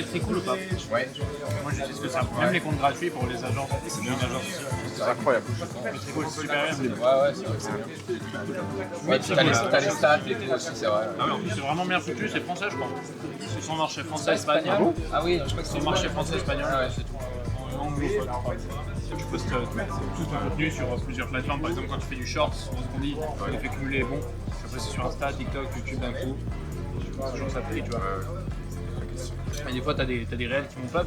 fait très cool ou pas? Ouais, Moi j'utilise que ça. Même les comptes gratuits pour les agences. C'est bien l'agence aussi. c'est incroyable. C'est cool, c'est super bien. Ouais, c'est vrai que c'est bien. Ouais, puis t'as les stats et tout aussi, c'est vrai. Ah oui, en plus c'est vraiment bien foutu, c'est français je crois. C'est son marché français-espagnol. Ah oui, je crois que Son marché français-espagnol, Ah ouais. c'est tout. En anglophone. Tu postes tout ton contenu sur plusieurs plateformes. Par exemple, quand tu fais du short, ce qu'on dit, tu fais cumuler bon. Après, c'est sur Insta, TikTok, YouTube d'un coup. C'est toujours ça pris, tu vois. Et des fois, t'as des réels qui vont pop.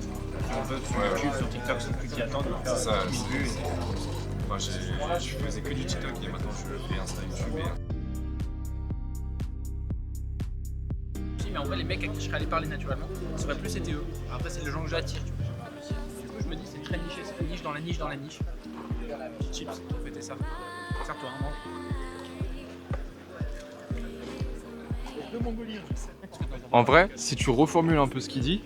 Sur YouTube, sur TikTok, sans que tu t'y attendes. C'est ça, moi je faisais que du TikTok et maintenant je fais Insta, YouTube Mais en vrai, les mecs à qui je serais allé parler naturellement, ça aurait plus été eux. Après, c'est les gens que j'attire. Du coup, je me dis, c'est très niché, c'est la niche dans la niche dans la niche. Chips, fêtez ça. Sers-toi un manche. De Mongolie, je sais. En vrai, si tu reformules un peu ce qu'il dit,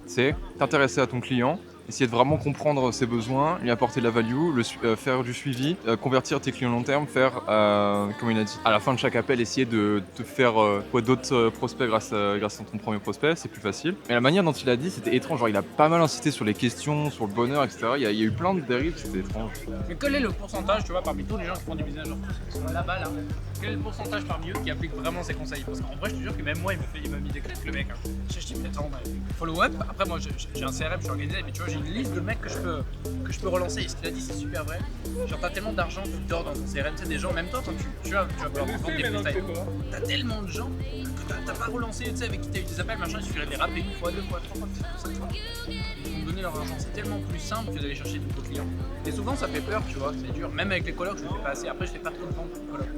c'est t'intéresser à ton client, essayer de vraiment comprendre ses besoins, lui apporter de la value, faire du suivi, convertir tes clients long terme, faire, comme il a dit, à la fin de chaque appel, essayer de te faire d'autres prospects grâce à ton premier prospect, c'est plus facile. Mais la manière dont il a dit, c'était étrange, genre il a pas mal insisté sur les questions, sur le bonheur, etc. Il y a eu plein de dérives, c'était étrange. Mais quel est le pourcentage, tu vois, parmi tous les gens qui font du business, genre qui sont là-bas, là, quel est le pourcentage parmi eux qui appliquent vraiment ces conseils? Parce qu'en vrai, je te jure que même moi, il m'a mis des claques, le mec. Hein. Je dis, mais attends, follow-up. Après, moi, j'ai un CRM, je suis organisé, mais tu vois, j'ai une liste de mecs que je peux relancer. Et ce qu'il a dit, c'est super vrai. Genre, t'as tellement d'argent qui dort dans ton CRM, tu sais, des gens, même toi, quand tu vas vouloir vendre des freestyles, t'as tellement de gens que t'as pas relancé, tu sais, avec qui t'as eu des appels, machin, il suffirait de les rappeler une fois, deux fois, trois fois, cinq fois. Ils vont te donner leur argent. C'est tellement plus simple que d'aller chercher de nouveaux clients. Et souvent, ça fait peur, tu vois, c'est dur. Même avec les colocs, je le fais pas assez. Après, je fais pas trop de ventes pour les colocs.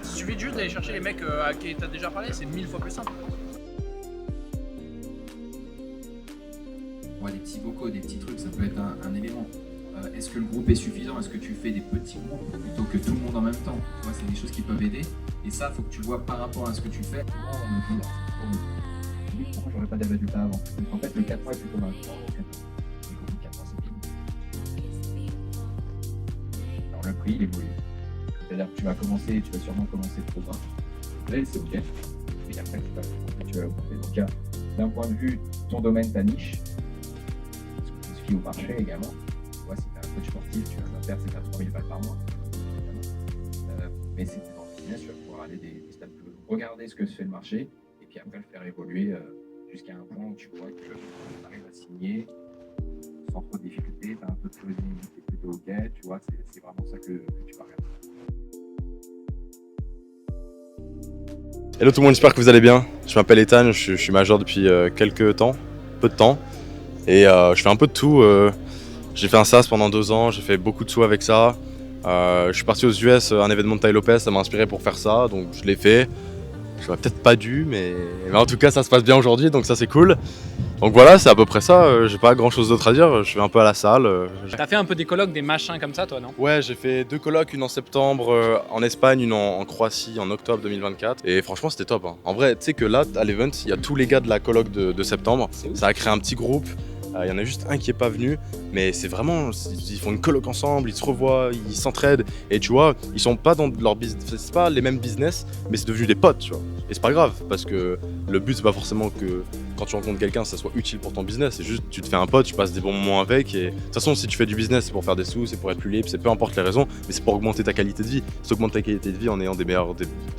Il suffit juste d'aller chercher les mecs à qui t'as déjà parlé, c'est 1000 fois plus simple. Ouais, des petits vocaux, des petits trucs, ça peut être un élément. Est-ce que le groupe est suffisant? Est-ce que tu fais des petits groupes plutôt que tout le monde en même temps? Tu vois, c'est des choses qui peuvent aider. Et ça, faut que tu vois par rapport à ce que tu fais. Pourquoi j'aurais pas des résultats avant? En fait, le 4 mois est plutôt mal. Et au bout de 4 mois, c'est fini. Alors, le prix, il évolue. C'est-à-dire que tu vas sûrement commencer trop bas. Là, c'est OK. Et après, tu vas augmenter. Donc, d'un point de vue, ton domaine, ta niche, ce qui est au marché également. Tu vois, si tu es un coach sportif, tu vas faire c'est à 3000 balles par mois. Mais c'est dans le business, tu vas pouvoir aller des stades plus hauts. Regarder ce que fait le marché et puis après le faire évoluer jusqu'à un point où tu vois que tu arrives à signer sans trop de difficultés, tu as un peu de closing qui est plutôt OK, tu vois, c'est vraiment ça que tu vas regarder. Hello tout le monde, j'espère que vous allez bien. Je m'appelle Ethan, je suis major depuis quelques temps, peu de temps. Et je fais un peu de tout. J'ai fait un SaaS pendant 2 ans, j'ai fait beaucoup de sous avec ça. Je suis parti aux US, un événement de Tai Lopez, ça m'a inspiré pour faire ça, donc je l'ai fait. Je l'aurais peut-être pas dû, mais en tout cas ça se passe bien aujourd'hui, donc ça c'est cool. Donc voilà, c'est à peu près ça, j'ai pas grand chose d'autre à dire, je vais un peu à la salle. T'as fait un peu des colloques, des machins comme ça, toi, non? Ouais, j'ai fait 2 colloques, une en septembre en Espagne, une en Croatie en octobre 2024. Et franchement, c'était top. Hein. En vrai, tu sais que là, à l'event, il y a tous les gars de la colloque de septembre. Ça a créé un petit groupe. Il y en a juste un qui est pas venu, mais c'est vraiment, ils font une colloque ensemble, ils se revoient, ils s'entraident. Et tu vois, ils sont pas dans leur business, c'est pas les mêmes business, mais c'est devenu des potes, tu vois. Et c'est pas grave, parce que le but, c'est pas forcément que quand tu rencontres quelqu'un, ça soit utile pour ton business. C'est juste, tu te fais un pote, tu passes des bons moments avec. Et de toute façon, si tu fais du business, c'est pour faire des sous, c'est pour être plus libre, c'est peu importe les raisons, mais c'est pour augmenter ta qualité de vie. Si tu augmentes ta qualité de vie en ayant des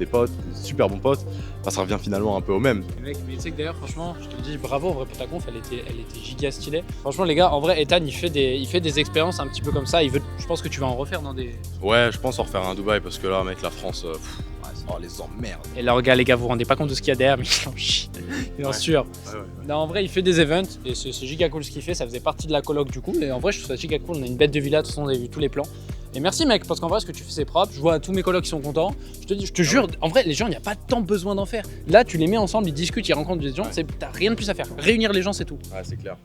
potes, des super bons potes, bah, ça revient finalement un peu au même. Mec, mais tu sais que d'ailleurs, franchement, je te le dis, bravo en vrai pour ta conf, elle était giga stylée. Franchement, les gars, en vrai, Ethan, il fait des expériences un petit peu comme ça. Je pense que tu vas en refaire dans des. Ouais, je pense en refaire un Dubaï parce que là, mec, la France, oh, les emmerdes. Et là, regarde, les gars, vous vous rendez pas compte de ce qu'il y a derrière, mais il en chie. Il en sueur. Ouais. Non, en vrai, il fait des events et c'est giga cool ce qu'il fait. Ça faisait partie de la coloc du coup. Et en vrai, je trouve ça giga cool. On a une bête de villa, de toute façon, on a vu tous les plans. Et merci, mec, parce qu'en vrai, ce que tu fais, c'est propre. Je vois tous mes colocs qui sont contents. Je te jure, en vrai, les gens, il n'y a pas tant besoin d'en faire. Là, tu les mets ensemble, ils discutent, ils rencontrent des gens. T'as rien de plus à faire. Réunir les gens, c'est tout. Ouais, c'est clair.